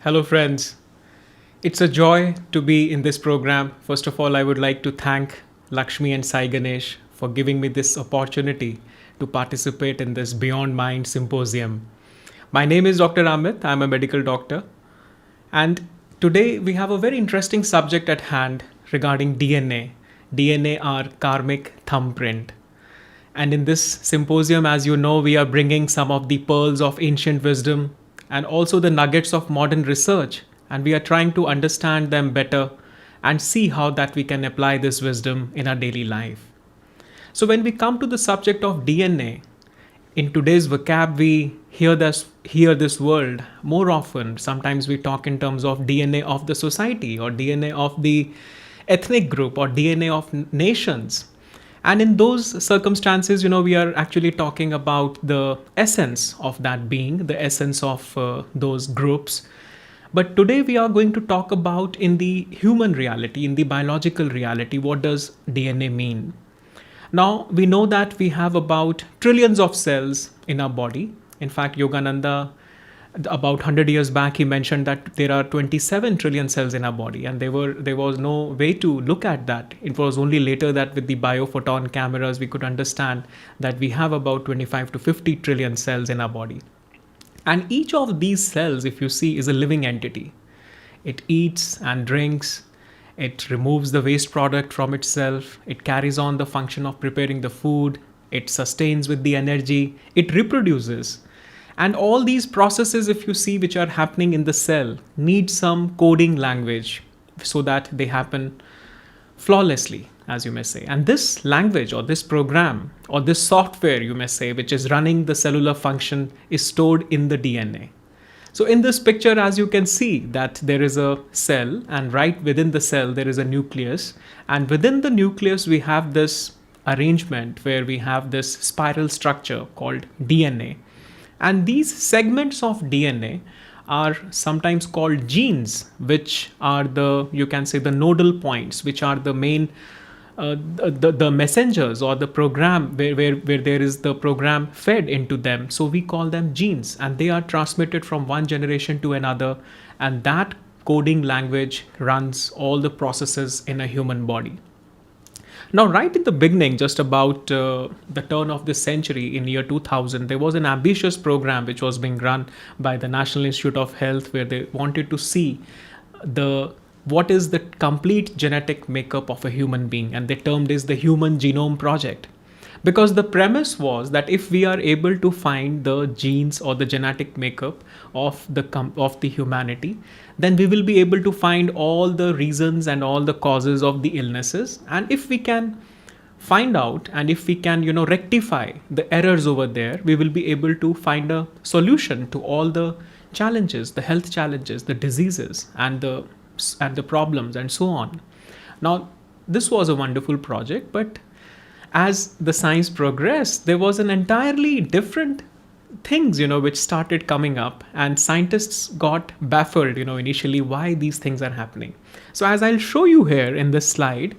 Hello, friends. It's a joy to be in this program. First of all, I would like to thank Lakshmi and Sai Ganesh for giving me this opportunity to participate in this Beyond Mind symposium. My name is Dr. Amit. I'm a medical doctor. And today we have a very interesting subject at hand regarding DNA. DNA, our karmic thumbprint. And in this symposium, as you know, we are bringing some of the pearls of ancient wisdom and also the nuggets of modern research. And we are trying to understand them better and see how that we can apply this wisdom in our daily life. So when we come to the subject of DNA, in today's vocab, we hear this word more often. Sometimes we talk in terms of DNA of the society or DNA of the ethnic group or DNA of nations. And in those circumstances, we are actually talking about the essence of that being, the essence of those groups. But today we are going to talk about in the human reality, in the biological reality, what does DNA mean? Now, we know that we have about trillions of cells in our body. In fact, Yogananda, about 100 years back, he mentioned that there are 27 trillion cells in our body, and there was no way to look at that. It was only later that with the biophoton cameras, we could understand that we have about 25 to 50 trillion cells in our body. And each of these cells, if you see, is a living entity. It eats and drinks. It removes the waste product from itself. It carries on the function of preparing the food. It sustains with the energy. It reproduces. And all these processes, if you see, which are happening in the cell, need some coding language so that they happen flawlessly, as you may say. And this language or this program or this software, you may say, which is running the cellular function, is stored in the DNA. So in this picture, as you can see, that there is a cell, and right within the cell, there is a nucleus. And within the nucleus, we have this arrangement where we have this spiral structure called DNA. And these segments of DNA are sometimes called genes, which are you can say, the nodal points, which are the main the messengers or the program where there is the program fed into them. So we call them genes, and they are transmitted from one generation to another, and that coding language runs all the processes in a human body. Now, right in the beginning, just about the turn of this century in year 2000, there was an ambitious program which was being run by the National Institute of Health, where they wanted to see what is the complete genetic makeup of a human being, and they termed this the Human Genome Project. Because the premise was that if we are able to find the genes or the genetic makeup of the humanity, then we will be able to find all the reasons and all the causes of the illnesses. And if we can find out, and if we can rectify the errors over there, we will be able to find a solution to all the challenges, the health challenges, the diseases, and the problems, and so on. Now, this was a wonderful project, but as the science progressed, there was an entirely different things, which started coming up, and scientists got baffled, initially why these things are happening. So as I'll show you here in this slide,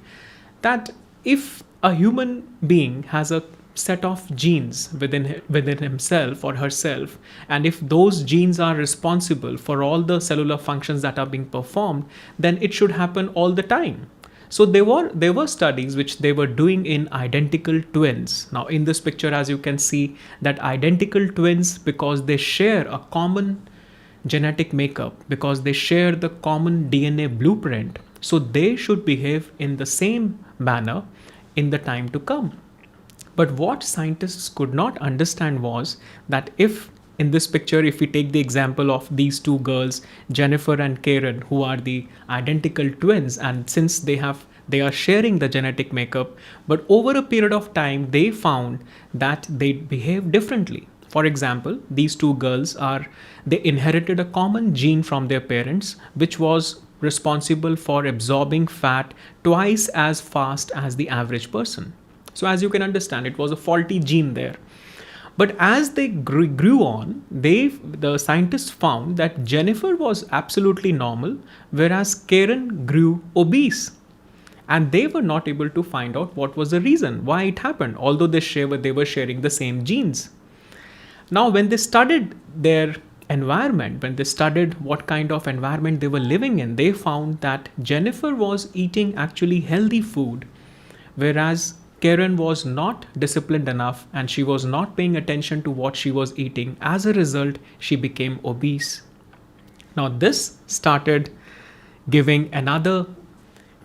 that if a human being has a set of genes within himself or herself, and if those genes are responsible for all the cellular functions that are being performed, then it should happen all the time. So there were studies which they were doing in identical twins. Now in this picture, as you can see, that identical twins, because they share a common genetic makeup, because they share the common DNA blueprint, so they should behave in the same manner in the time to come. But what scientists could not understand was that if in this picture, if we take the example of these two girls, Jennifer and Karen, who are the identical twins, and since they are sharing the genetic makeup, but over a period of time, they found that they behave differently. For example, these two girls they inherited a common gene from their parents, which was responsible for absorbing fat twice as fast as the average person. So as you can understand, it was a faulty gene there. But as they grew on, the scientists found that Jennifer was absolutely normal, whereas Karen grew obese. And they were not able to find out what was the reason, why it happened, although they were sharing the same genes. Now, when they studied their environment, when they studied what kind of environment they were living in, they found that Jennifer was eating actually healthy food, whereas Karen was not disciplined enough and she was not paying attention to what she was eating. As a result, she became obese. Now, this started giving another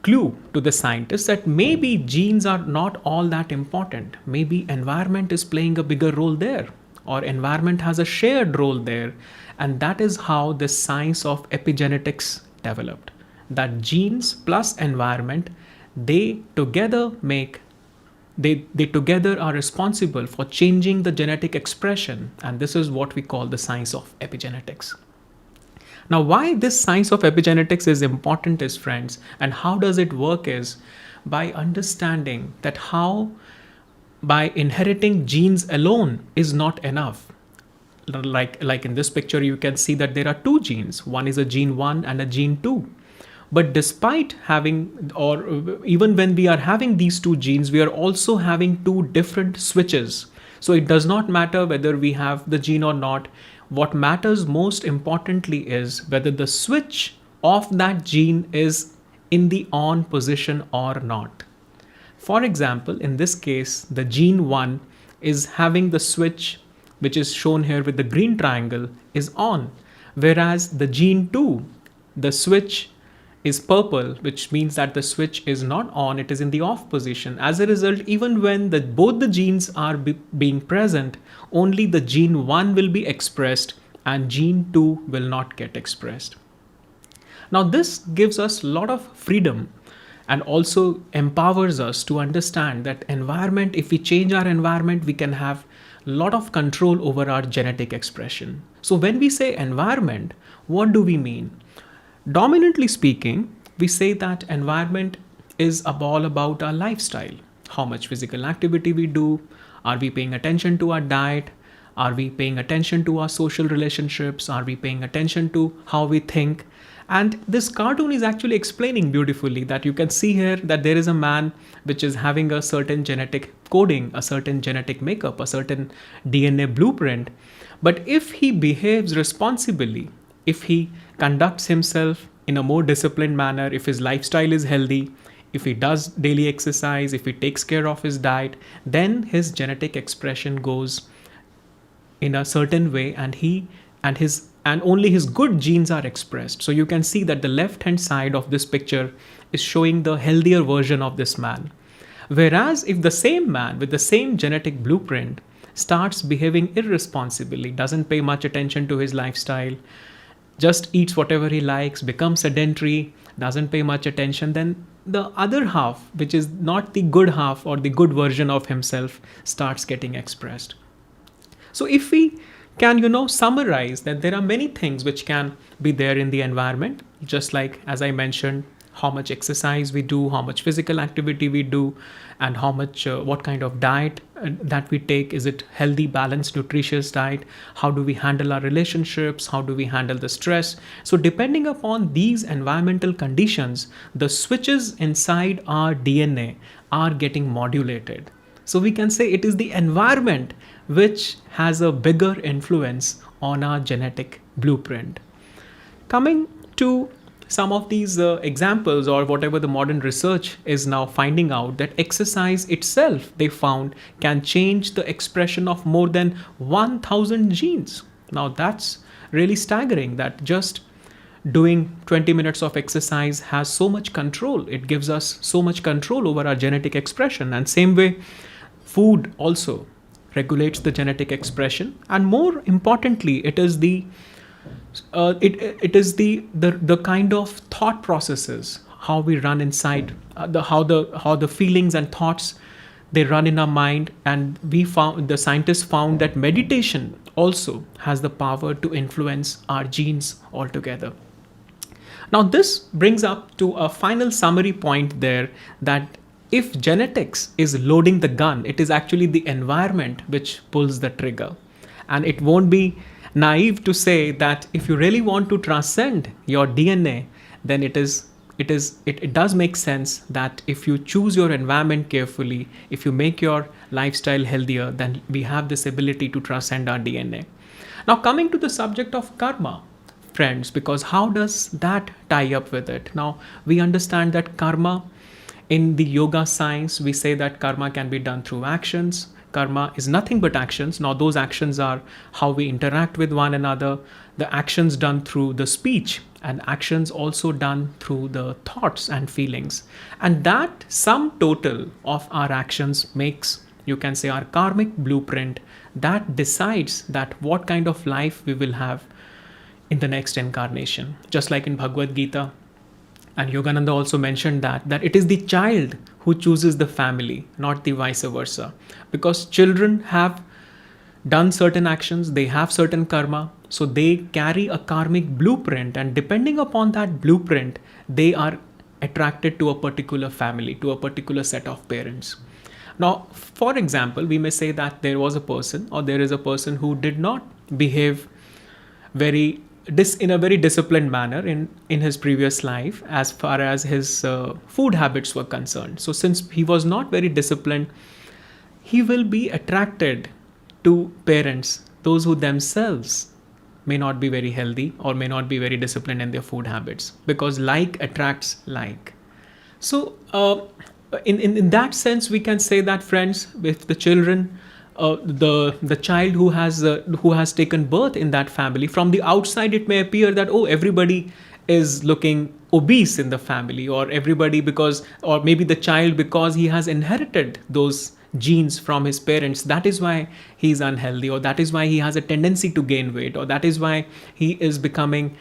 clue to the scientists that maybe genes are not all that important. Maybe environment is playing a bigger role there, or environment has a shared role there. And that is how the science of epigenetics developed. That genes plus environment, they together make they together are responsible for changing the genetic expression, and this is what we call the science of epigenetics. Now, why this science of epigenetics is important is, friends, and how does it work is by understanding that how by inheriting genes alone is not enough. Like in this picture, you can see that there are two genes. One is a gene 1 and a gene 2. But despite having, or even when we are having these two genes, we are also having two different switches. So it does not matter whether we have the gene or not. What matters most importantly is whether the switch of that gene is in the on position or not. For example, in this case, the gene 1 is having the switch, which is shown here with the green triangle, is on, whereas the gene 2, the switch is purple, which means that the switch is not on, it is in the off position. As a result, even when both the genes are being present, only the gene 1 will be expressed and gene 2 will not get expressed. Now, this gives us a lot of freedom and also empowers us to understand that environment, if we change our environment, we can have a lot of control over our genetic expression. So when we say environment, what do we mean? Dominantly speaking, we say that environment is all about our lifestyle. How much physical activity we do, are we paying attention to our diet, are we paying attention to our social relationships, are we paying attention to how we think. And this cartoon is actually explaining beautifully that you can see here that there is a man which is having a certain genetic coding, a certain genetic makeup, a certain DNA blueprint. But if he behaves responsibly, if he conducts himself in a more disciplined manner, if his lifestyle is healthy, if he does daily exercise, if he takes care of his diet, then his genetic expression goes in a certain way, and only his good genes are expressed. So you can see that the left hand side of this picture is showing the healthier version of this man. Whereas if the same man with the same genetic blueprint starts behaving irresponsibly, doesn't pay much attention to his lifestyle, just eats whatever he likes, becomes sedentary, doesn't pay much attention, then the other half, which is not the good half or the good version of himself, starts getting expressed. So if we can, summarize that there are many things which can be there in the environment, just like, as I mentioned, how much exercise we do, how much physical activity we do, and how much, what kind of diet that we take. Is it healthy, balanced, nutritious diet? How do we handle our relationships? How do we handle the stress? So depending upon these environmental conditions, the switches inside our DNA are getting modulated. So we can say it is the environment which has a bigger influence on our genetic blueprint. Coming to some of these examples, or whatever the modern research is now finding out, that exercise itself, they found, can change the expression of more than 1,000 genes. Now that's really staggering, that just doing 20 minutes of exercise has so much control. It gives us so much control over our genetic expression. And same way, food also regulates the genetic expression. And more importantly, it is the kind of thought processes, how we run inside, how the feelings and thoughts, they run in our mind. And the scientists found that meditation also has the power to influence our genes altogether. Now this brings up to a final summary point there, that if genetics is loading the gun, it is actually the environment which pulls the trigger. And it won't be naive to say that if you really want to transcend your DNA, then it does make sense that if you choose your environment carefully, if you make your lifestyle healthier, then we have this ability to transcend our DNA. Now, coming to the subject of karma, friends, because how does that tie up with it? Now, we understand that karma, in the yoga science, we say that karma can be done through actions. Karma is nothing but actions. Now, those actions are how we interact with one another, the actions done through the speech, and actions also done through the thoughts and feelings. And that sum total of our actions makes, you can say, our karmic blueprint that decides that what kind of life we will have in the next incarnation. Just like in Bhagavad Gita, and Yogananda also mentioned that it is the child who chooses the family, not the vice versa. Because children have done certain actions, they have certain karma, so they carry a karmic blueprint, and depending upon that blueprint, they are attracted to a particular family, to a particular set of parents. Now, for example, we may say that there was a person, or there is a person who did not behave very in a very disciplined manner in his previous life as far as his food habits were concerned. So since he was not very disciplined, he will be attracted to parents, those who themselves may not be very healthy or may not be very disciplined in their food habits, because like attracts like. So in that sense, we can say that, friends, with the children, the child who has taken birth in that family, from the outside it may appear that, oh, everybody is looking obese in the family, or everybody, because, or maybe the child, because he has inherited those genes from his parents, that is why he is unhealthy, or that is why he has a tendency to gain weight, or that is why he is becoming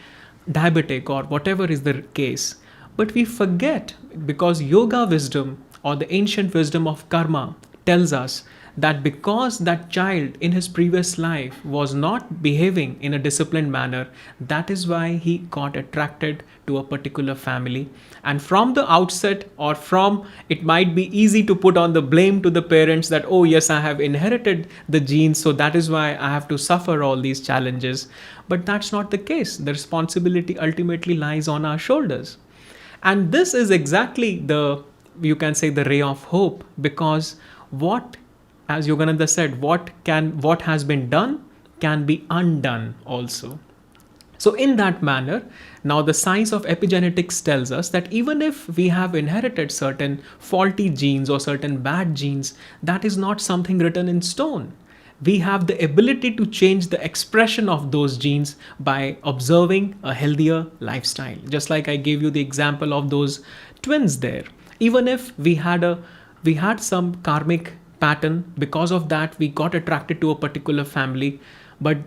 diabetic, or whatever is the case. But we forget, because yoga wisdom, or the ancient wisdom of karma, tells us that because that child in his previous life was not behaving in a disciplined manner, that is why he got attracted to a particular family. And from the outset, or from, it might be easy to put on the blame to the parents that, oh yes, I have inherited the genes, so that is why I have to suffer all these challenges. But that's not the case. The responsibility ultimately lies on our shoulders. And this is exactly the, you can say, the ray of hope, because what, as Yogananda said, what has been done can be undone also. So in that manner, now the science of epigenetics tells us that even if we have inherited certain faulty genes or certain bad genes, that is not something written in stone. We have the ability to change the expression of those genes by observing a healthier lifestyle. Just like I gave you the example of those twins there. Even if we had some karmic pattern, because of that we got attracted to a particular family, but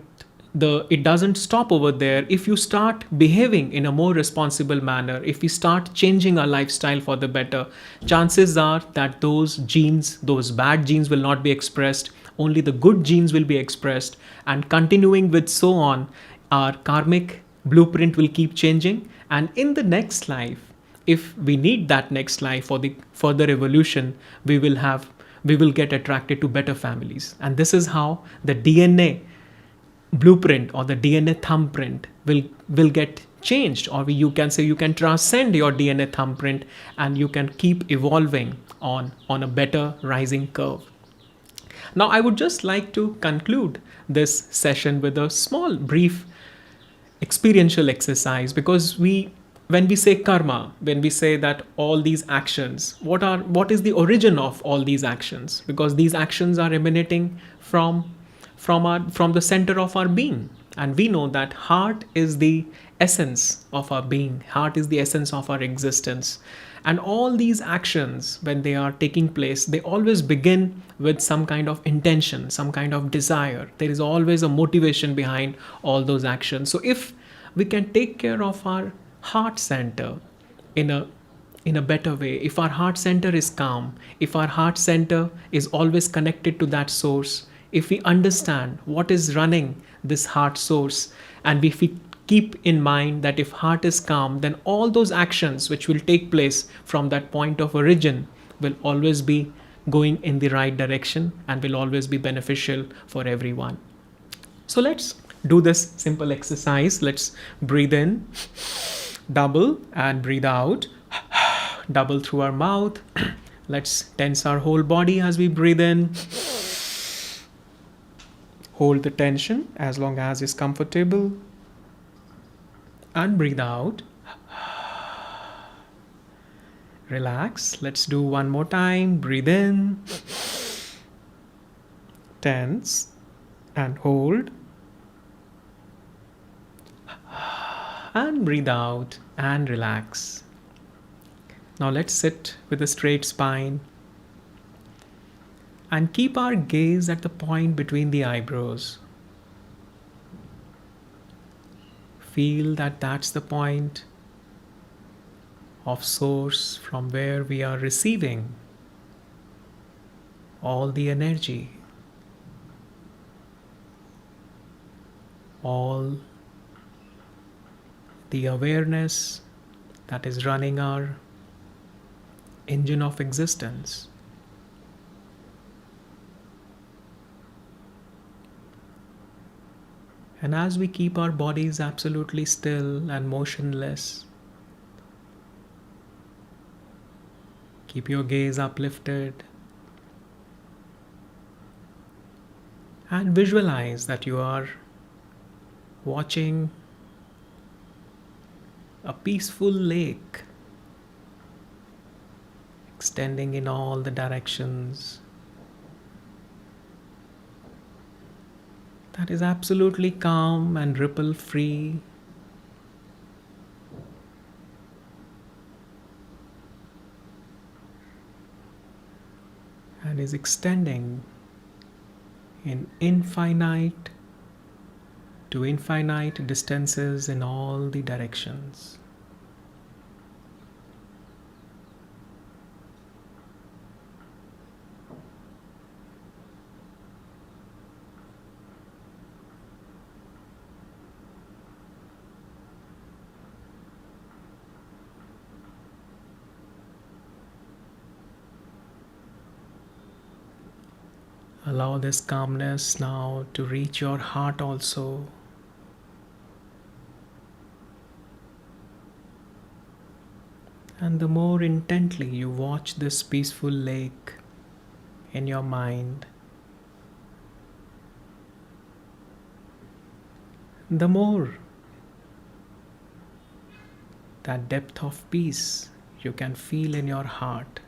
it doesn't stop over there. If you start behaving in a more responsible manner, if we start changing our lifestyle for the better, chances are that those genes, those bad genes, will not be expressed. Only the good genes will be expressed, and continuing with so on, our karmic blueprint will keep changing. And in the next life, if we need that next life for the further evolution, we will get attracted to better families. And this is how the DNA blueprint, or the DNA thumbprint, will get changed, or you can say you can transcend your DNA thumbprint, and you can keep evolving on a better rising curve. Now, I would just like to conclude this session with a small brief experiential exercise, because when we say karma, when we say that all these actions, what is the origin of all these actions? Because these actions are emanating from the center of our being, and we know that heart is the essence of our being, heart is the essence of our existence. And all these actions, when they are taking place, they always begin with some kind of intention, some kind of desire. There is always a motivation behind all those actions. So if we can take care of our heart center in a better way, if our heart center is calm, if our heart center is always connected to that source, if we understand what is running this heart source, and if we keep in mind that if heart is calm, then all those actions which will take place from that point of origin will always be going in the right direction and will always be beneficial for everyone. So let's do this simple exercise. Let's breathe in, double, and breathe out, double through our mouth. Let's tense our whole body as we breathe in, Hold the tension as long as is comfortable and breathe out. Relax. Let's do one more time. Breathe in, tense, and hold. And breathe out and relax. Now let's sit with a straight spine and keep our gaze at the point between the eyebrows. Feel that that's the point of source from where we are receiving all the energy, all the awareness that is running our engine of existence. And as we keep our bodies absolutely still and motionless, keep your gaze uplifted and visualize that you are watching a peaceful lake extending in all the directions that is absolutely calm and ripple free. And is extending in infinite to infinite distances in all the directions. Allow this calmness now to reach your heart also. And the more intently you watch this peaceful lake in your mind, the more that depth of peace you can feel in your heart.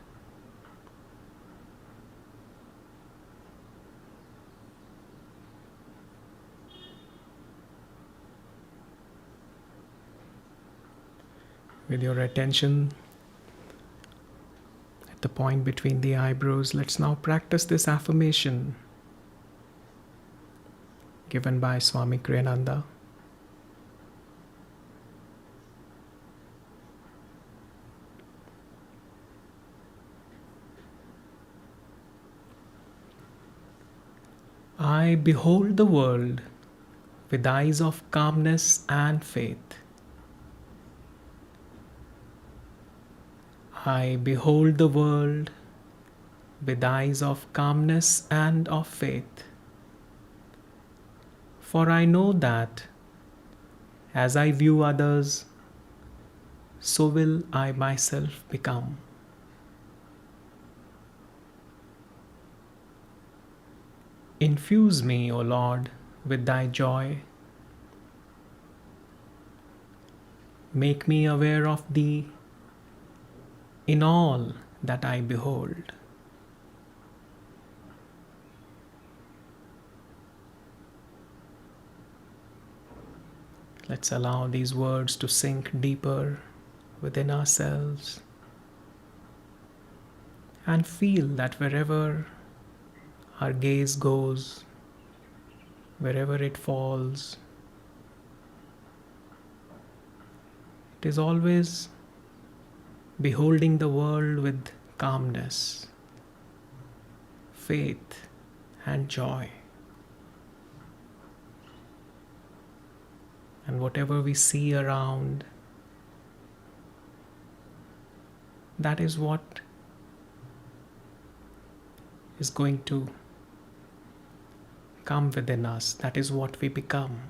With your attention at the point between the eyebrows, let's now practice this affirmation given by Swami Kriyananda. I behold the world with eyes of calmness and faith. I behold the world with eyes of calmness and of faith. For I know that as I view others, so will I myself become. Infuse me, O Lord, with thy joy. Make me aware of thee in all that I behold. Let's allow these words to sink deeper within ourselves and feel that wherever our gaze goes, wherever it falls, it is always beholding the world with calmness, faith, and joy. And whatever we see around, that is what is going to come within us. That is what we become.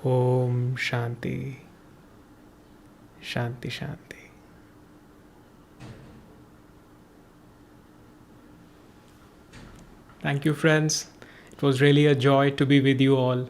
Om Shanti. Shanti Shanti. Thank you, friends. It was really a joy to be with you all.